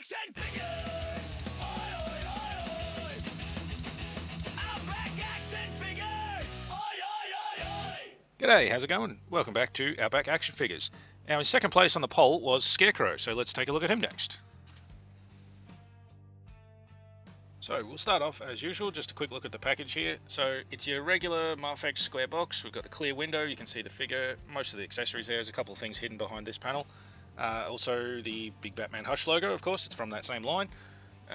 Action Figures! Oi, oi, oi, oi! Outback Action Figures! Oi, oi, oi, oi! G'day, how's it going? Welcome back to Outback Action Figures. Now, in second place on the poll was Scarecrow, so let's take a look at him next. So we'll start off as usual, just a quick look at the package here. So it's your regular Mafex square box. We've got the clear window, you can see the figure, most of the accessories there. There's a couple of things hidden behind this panel. Also the big Batman Hush logo, of course, it's from that same line.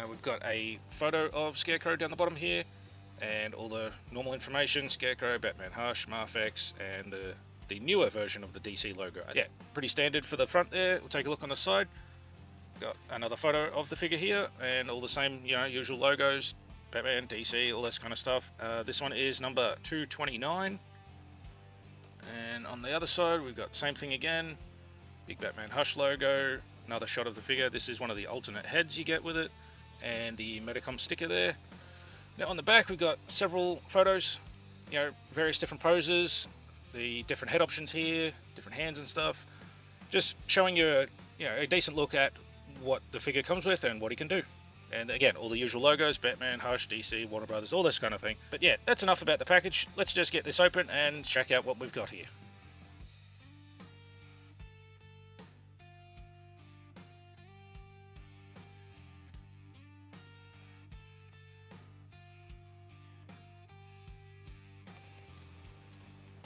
We've got a photo of Scarecrow down the bottom here, and all the normal information, Scarecrow, Batman Hush, Mafex, and the newer version of the DC logo. Yeah, pretty standard for the front there. We'll take a look on the side. Got another photo of the figure here, and all the same, usual logos, Batman, DC, all this kind of stuff. This one is number 229. And on the other side, we've got the same thing again. Big Batman Hush logo, another shot of the figure. This is one of the alternate heads you get with it, and the Medicom sticker there. Now on the back, we've got several photos, various different poses, the different head options here, different hands and stuff. Just showing you a decent look at what the figure comes with and what he can do. And again, all the usual logos, Batman, Hush, DC, Warner Brothers, all this kind of thing. But yeah, that's enough about the package. Let's just get this open and check out what we've got here.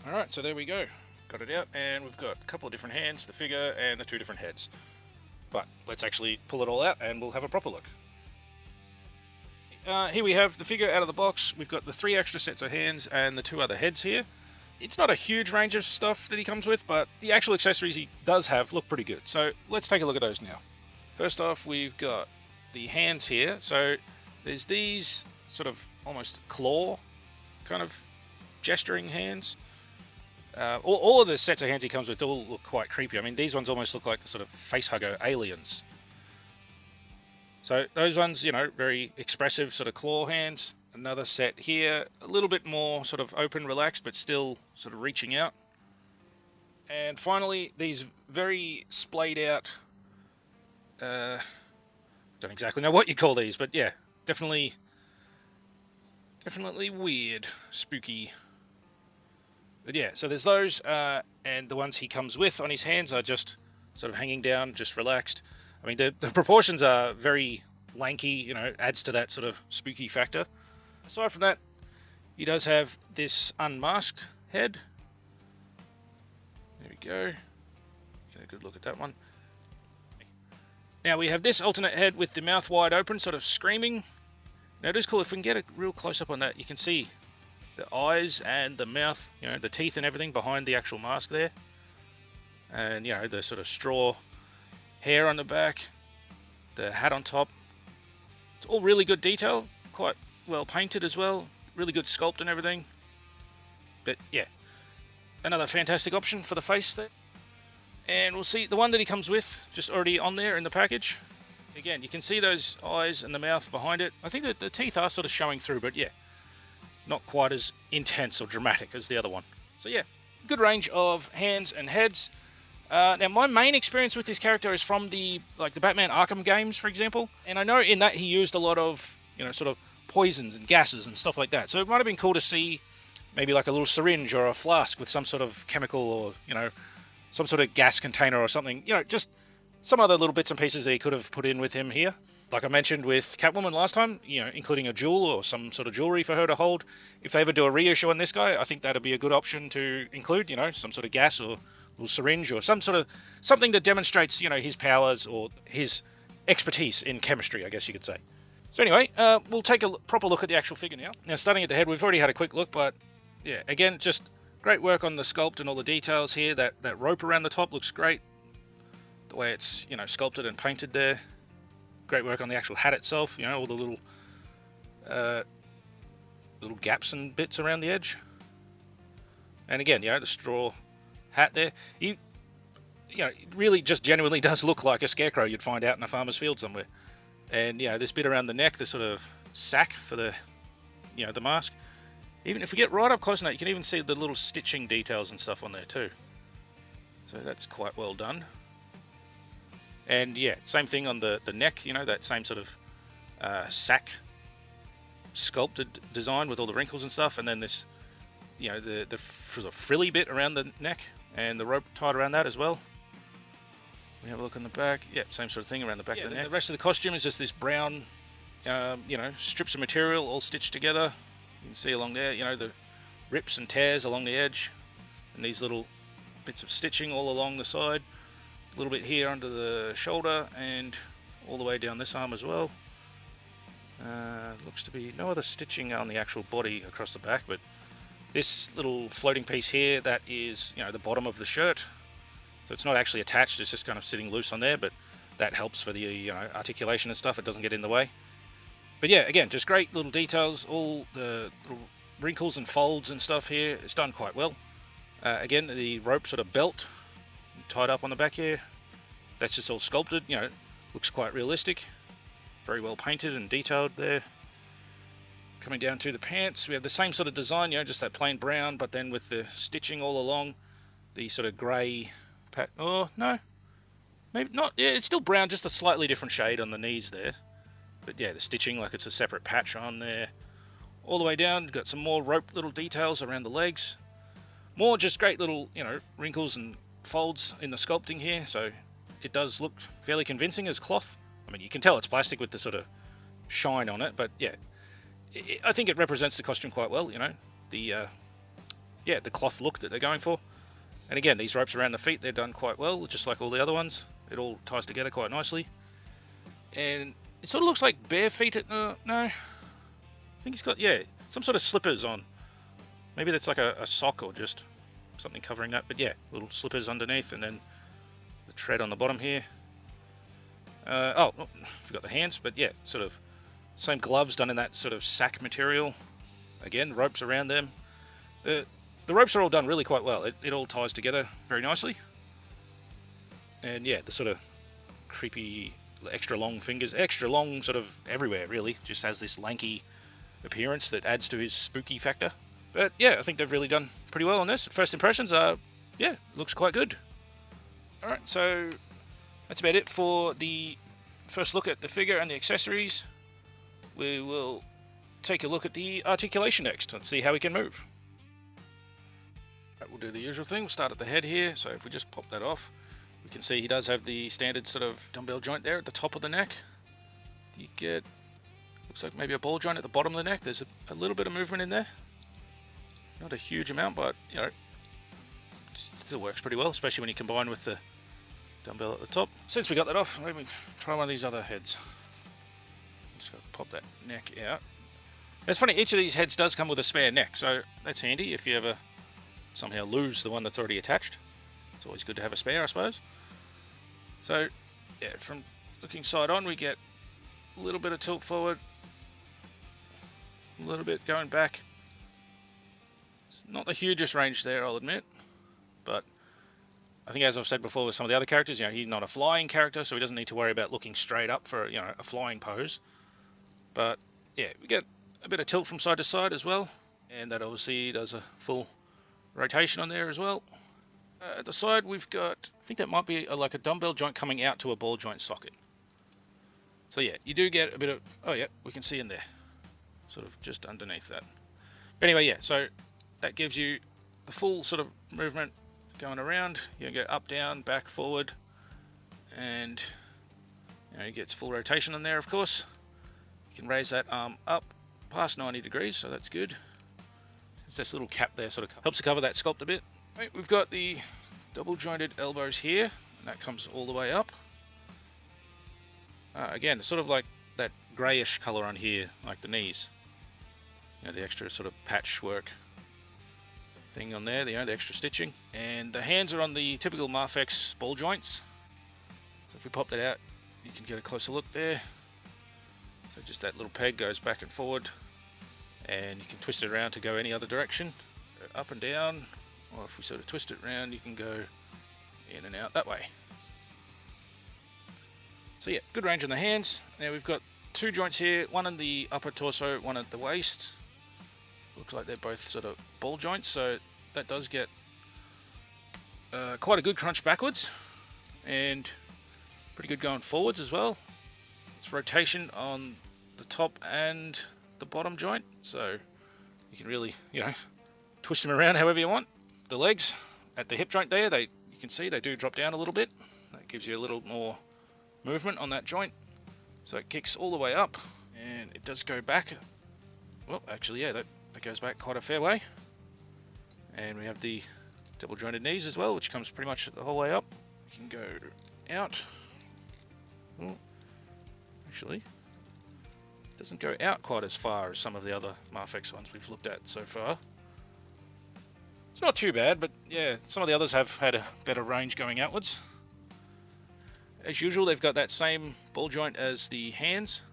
Alright, so there we go. Got it out, and we've got a couple of different hands, the figure, and the two different heads. But let's actually pull it all out and we'll have a proper look. Here we have the figure out of the box. We've got the 3 extra sets of hands and the 2 other heads here. It's not a huge range of stuff that he comes with, but the actual accessories he does have look pretty good. So let's take a look at those now. First off, we've got the hands here. So there's these sort of almost claw kind of gesturing hands. All of the sets of hands he comes with all look quite creepy. I mean, these ones almost look like the sort of facehugger aliens. So those ones, very expressive sort of claw hands. Another set here, a little bit more sort of open, relaxed, but still sort of reaching out. And finally, these very splayed out, don't exactly know what you call these, but yeah, definitely weird, spooky. But yeah, so there's those, and the ones he comes with on his hands are just sort of hanging down, just relaxed. I mean, the proportions are very lanky, adds to that sort of spooky factor. Aside from that, he does have this unmasked head. There we go. Get a good look at that one. Now we have this alternate head with the mouth wide open, sort of screaming. Now it is cool, if we can get a real close-up on that, you can see the eyes and the mouth, the teeth and everything behind the actual mask there. And, the sort of straw hair on the back, the hat on top. It's all really good detail, quite well painted as well, really good sculpt and everything. But yeah, another fantastic option for the face there. And we'll see the one that he comes with, just already on there in the package. Again, you can see those eyes and the mouth behind it. I think that the teeth are sort of showing through, but yeah, not quite as intense or dramatic as the other one. So yeah, good range of hands and heads. Now my main experience with this character is from the Batman Arkham games, for example. And I know in that he used a lot of, sort of poisons and gases and stuff like that. So it might have been cool to see maybe like a little syringe or a flask with some sort of chemical or, some sort of gas container or something. Just some other little bits and pieces that he could have put in with him here. Like I mentioned with Catwoman last time, including a jewel or some sort of jewelry for her to hold. If they ever do a reissue on this guy, I think that'd be a good option to include, some sort of gas or little syringe or something that demonstrates, his powers or his expertise in chemistry, I guess you could say. So anyway, we'll take a proper look at the actual figure now. Now, starting at the head, we've already had a quick look, but yeah, again, just great work on the sculpt and all the details here. That rope around the top looks great. The way it's, sculpted and painted there. Great work on the actual hat itself, all the little gaps and bits around the edge. And again, the straw hat there. It really just genuinely does look like a Scarecrow you'd find out in a farmer's field somewhere. And, this bit around the neck, the sort of sack for the, the mask. Even if we get right up close enough, you can even see the little stitching details and stuff on there too. So that's quite well done. And yeah, same thing on the neck, you know, that same sort of sack sculpted design with all the wrinkles and stuff, and then this, you know, the sort of frilly bit around the neck and the rope tied around that as well. We have a look on the back. Yeah, same sort of thing around the back of the neck. The rest of the costume is just this brown, you know, strips of material all stitched together. You can see along there, you know, the rips and tears along the edge, and these little bits of stitching all along the side. A little bit here under the shoulder and all the way down this arm as well. Looks to be no other stitching on the actual body across the back, but this little floating piece here, that is, you know, the bottom of the shirt. So it's not actually attached, it's just kind of sitting loose on there, but that helps for the, you know, articulation and stuff. It doesn't get in the way. But yeah, again, just great little details. All the little wrinkles and folds and stuff here, it's done quite well. Again, the rope sort of belt tied up on the back here, that's just all sculpted, you know, looks quite realistic. Very well painted and detailed there. Coming down to the pants, we have the same sort of design, you know, just that plain brown, but then with the stitching all along, the sort of grey oh, no, maybe not, yeah, it's still brown, just a slightly different shade on the knees there. But yeah, the stitching, like it's a separate patch on there. All the way down, got some more rope little details around the legs. More just great little, you know, wrinkles and folds in the sculpting here, so it does look fairly convincing as cloth. I mean, you can tell it's plastic with the sort of shine on it, but yeah, I think it represents the costume quite well, you know, the cloth look that they're going for. And again, these ropes around the feet, they're done quite well, just like all the other ones. It all ties together quite nicely. And it sort of looks like bare feet. No, I think he's got, yeah, some sort of slippers on. Maybe that's like a sock or just something covering that. But yeah, little slippers underneath, and then the tread on the bottom here. Forgot the hands, but yeah, sort of same gloves done in that sort of sack material. Again, ropes around them. The ropes are all done really quite well. It all ties together very nicely. And yeah, the sort of creepy, extra long fingers, extra long sort of everywhere really, just has this lanky appearance that adds to his spooky factor. But yeah, I think they've really done pretty well on this. First impressions are, yeah, looks quite good. Alright, so that's about it for the first look at the figure and the accessories. We will take a look at the articulation next and see how he can move. Right, we'll do the usual thing. We'll start at the head here. So if we just pop that off, we can see he does have the standard sort of dumbbell joint there at the top of the neck. You get, looks like maybe a ball joint at the bottom of the neck. There's a little bit of movement in there. Not a huge amount, but you know, it still works pretty well, especially when you combine with the dumbbell at the top. Since we got that off, maybe try one of these other heads. Just gotta pop that neck out. It's funny, each of these heads does come with a spare neck, so that's handy if you ever somehow lose the one that's already attached. It's always good to have a spare, I suppose. So, yeah, from looking side on, we get a little bit of tilt forward, a little bit going back. It's not the hugest range there, I'll admit, but I think, as I've said before with some of the other characters, you know, he's not a flying character, so he doesn't need to worry about looking straight up for, you know, a flying pose. But yeah, we get a bit of tilt from side to side as well, and that obviously does a full rotation on there as well. At the side, we've got, I think that might be like a dumbbell joint coming out to a ball joint socket. So yeah, you do get a bit of, oh yeah, we can see in there, sort of just underneath that. But anyway, yeah, so that gives you a full sort of movement going around. You go up, down, back, forward, and you know, it gets full rotation on there, of course. You can raise that arm up past 90 degrees, so that's good. It's this little cap there sort of helps to cover that sculpt a bit. Right, we've got the double jointed elbows here, and that comes all the way up. Again, it's sort of like that greyish colour on here, like the knees. You know, the extra sort of patchwork thing on there, the extra stitching. And the hands are on the typical Mafex ball joints. So if we pop that out, you can get a closer look there. So just that little peg goes back and forward, and you can twist it around to go any other direction, up and down, or if we sort of twist it around, you can go in and out that way. So yeah, good range on the hands. Now we've got two joints here, one in the upper torso, one at the waist. Looks like they're both sort of ball joints, so that does get quite a good crunch backwards. And Pretty good going forwards as well. It's rotation on the top and the bottom joint, so you can really, twist them around however you want. The legs at the hip joint there, you can see they do drop down a little bit. That gives you a little more movement on that joint. So it kicks all the way up, and it does go back. Well, actually, yeah, that goes back quite a fair way. And we have the double jointed knees as well, which comes pretty much the whole way up. We can go out. Oh, actually, it doesn't go out quite as far as some of the other Mafex ones we've looked at so far. It's not too bad, but yeah, some of the others have had a better range going outwards. As usual, they've got that same ball joint as the hands,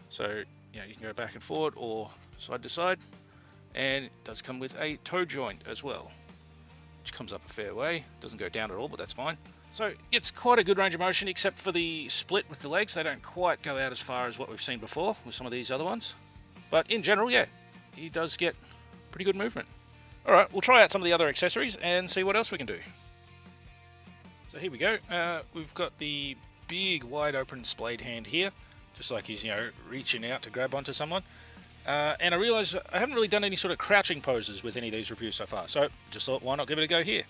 so you can go back and forward or side to side. And it does come with a toe joint as well, which comes up a fair way. Doesn't go down at all, but that's fine. So it's quite a good range of motion, except for the split with the legs. They don't quite go out as far as what we've seen before with some of these other ones. But in general, yeah, he does get pretty good movement. Alright, we'll try out some of the other accessories and see what else we can do. So here we go. We've got the big wide open splayed hand here, just like he's reaching out to grab onto someone. And I realise I haven't really done any sort of crouching poses with any of these reviews so far, so just thought, why not give it a go here?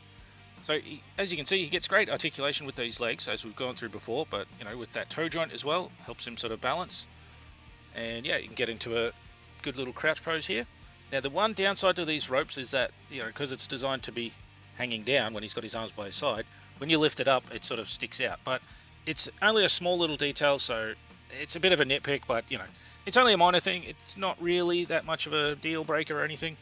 So as you can see, he gets great articulation with these legs, as we've gone through before, but with that toe joint as well, helps him sort of balance. And yeah, you can get into a good little crouch pose here. Now the one downside to these ropes is that, because it's designed to be hanging down when he's got his arms by his side, when you lift it up, it sort of sticks out. But it's only a small little detail, so it's a bit of a nitpick, but it's only a minor thing. It's not really that much of a deal breaker or anything.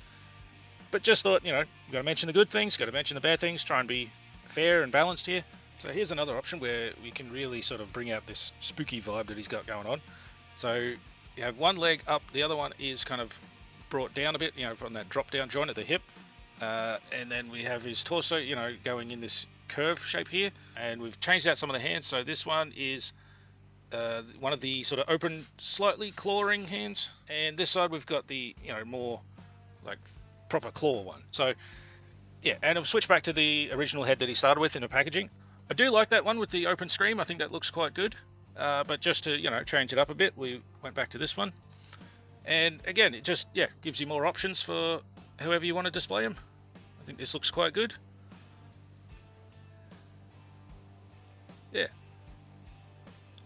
But just thought, we've got to mention the good things, got to mention the bad things, try and be fair and balanced here. So here's another option where we can really sort of bring out this spooky vibe that he's got going on. So you have one leg up, the other one is kind of brought down a bit, from that drop down joint at the hip. And then we have his torso, going in this curve shape here. And we've changed out some of the hands. So this one is one of the sort of open, slightly clawing hands. And this side we've got the, more like proper claw one. So yeah, and I've switched back to the original head that he started with in the packaging. I do like that one with the open scream. I think that looks quite good. But just to, change it up a bit, we went back to this one. And again, it just, gives you more options for however you want to display them. I think this looks quite good. Yeah.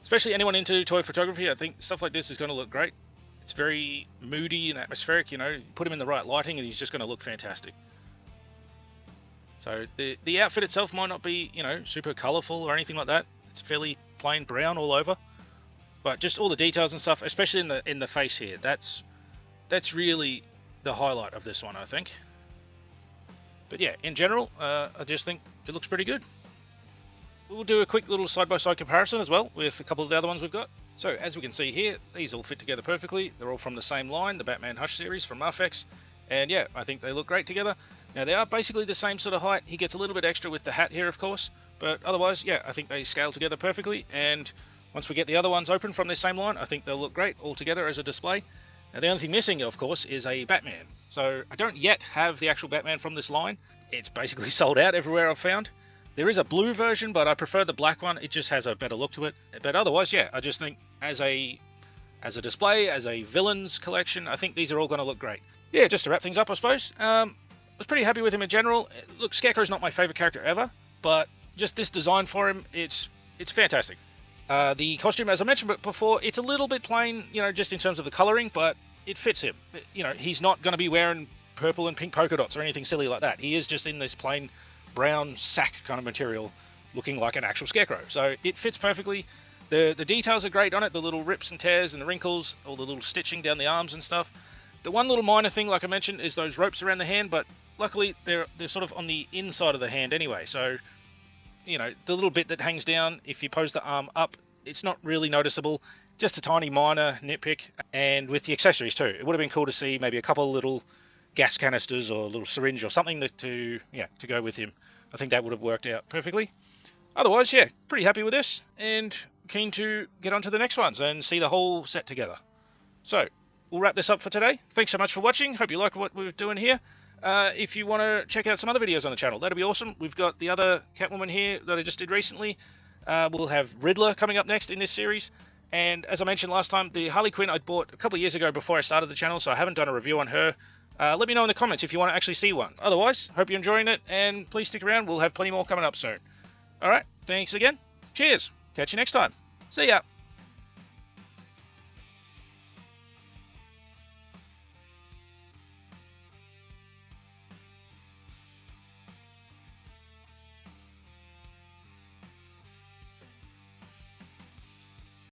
Especially anyone into toy photography, I think stuff like this is going to look great. It's very moody and atmospheric, put him in the right lighting and he's just going to look fantastic. So the outfit itself might not be, super colourful or anything like that. It's fairly plain brown all over. But just all the details and stuff, especially in the face here, that's really the highlight of this one, I think. But yeah, in general, I just think it looks pretty good. We'll do a quick little side-by-side comparison as well with a couple of the other ones we've got. So as we can see here, these all fit together perfectly. They're all from the same line, the Batman Hush series from Mafex. And yeah, I think they look great together. Now they are basically the same sort of height. He gets a little bit extra with the hat here, of course. But otherwise, yeah, I think they scale together perfectly. And once we get the other ones open from this same line, I think they'll look great all together as a display. Now the only thing missing, of course, is a Batman. So I don't yet have the actual Batman from this line. It's basically sold out everywhere I've found. There is a blue version, but I prefer the black one. It just has a better look to it. But otherwise, yeah, I just think as a display, as a villains collection, I think these are all going to look great. Yeah, just to wrap things up, I suppose. I was pretty happy with him in general. Look, Scarecrow's not my favourite character ever, but just this design for him, it's fantastic. The costume, as I mentioned before, it's a little bit plain, just in terms of the colouring, but it fits him. He's not going to be wearing purple and pink polka dots or anything silly like that. He is just in this plain brown sack kind of material looking like an actual Scarecrow. So it fits perfectly. The details are great on it, the little rips and tears and the wrinkles, all the little stitching down the arms and stuff. The one little minor thing, like I mentioned, is those ropes around the hand, but luckily they're sort of on the inside of the hand anyway. So, the little bit that hangs down, if you pose the arm up, it's not really noticeable. Just a tiny minor nitpick. And with the accessories too, it would have been cool to see maybe a couple of little gas canisters or a little syringe or something to go with him. I think that would have worked out perfectly. Otherwise, yeah, pretty happy with this and keen to get on to the next ones and see the whole set together. So, we'll wrap this up for today. Thanks so much for watching. Hope you like what we're doing here. If you want to check out some other videos on the channel, that'd be awesome. We've got the other Catwoman here that I just did recently. We'll have Riddler coming up next in this series. And as I mentioned last time, the Harley Quinn I bought a couple of years ago before I started the channel, so I haven't done a review on her. Let me know in the comments if you want to actually see one. Otherwise, hope you're enjoying it, and please stick around. We'll have plenty more coming up soon. Alright, thanks again. Cheers. Catch you next time. See ya.